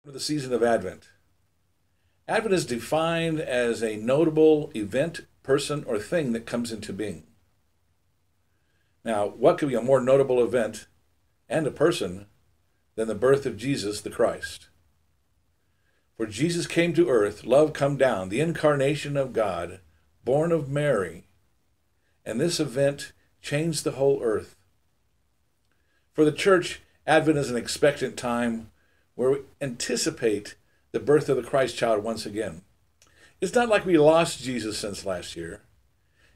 The season of Advent. Advent is defined as a notable event, person, or thing that comes into being. Now, what could be a more notable event and a person than the birth of Jesus the Christ? For Jesus came to earth, love come down, the incarnation of God, born of Mary, and this event changed the whole earth. For the church, Advent is an expectant time where we anticipate the birth of the Christ child once again. It's not like we lost Jesus since last year.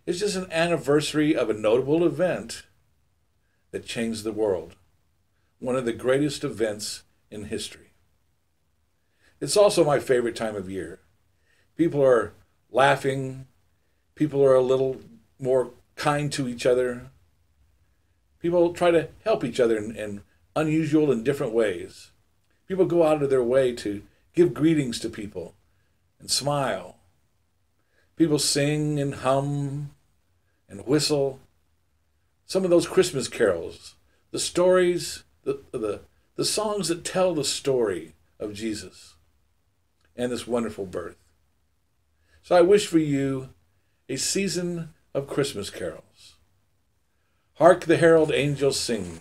It's just an anniversary of a notable event that changed the world, one of the greatest events in history. It's also my favorite time of year. People are laughing. People are a little more kind to each other. People try to help each other in unusual and different ways. People go out of their way to give greetings to people and smile. People sing and hum and whistle. Some of those Christmas carols, the stories, the songs that tell the story of Jesus and this wonderful birth. So I wish for you a season of Christmas carols. Hark the herald angels sing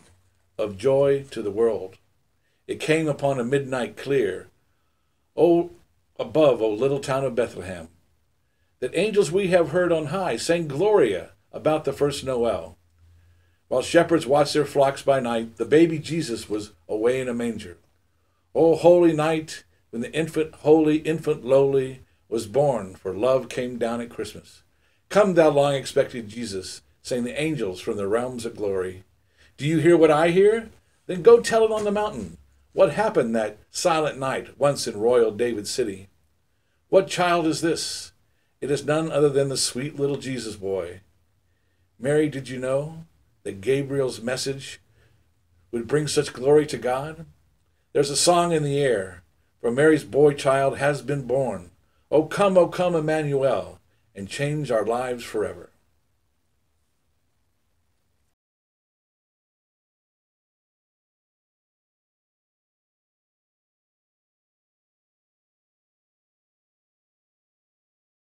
of joy to the world. It came upon a midnight clear, oh, above, O little town of Bethlehem, that angels we have heard on high sang Gloria about the first Noel. While shepherds watched their flocks by night, the baby Jesus was away in a manger. O holy night, when the infant holy, infant lowly, was born, for love came down at Christmas. Come, thou long-expected Jesus, sang the angels from the realms of glory. Do you hear what I hear? Then go tell it on the mountain. What happened that silent night once in royal David's city? What child is this? It is none other than the sweet little Jesus boy. Mary, did you know that Gabriel's message would bring such glory to God? There's a song in the air, for Mary's boy child has been born. O come, Emmanuel, and change our lives forever.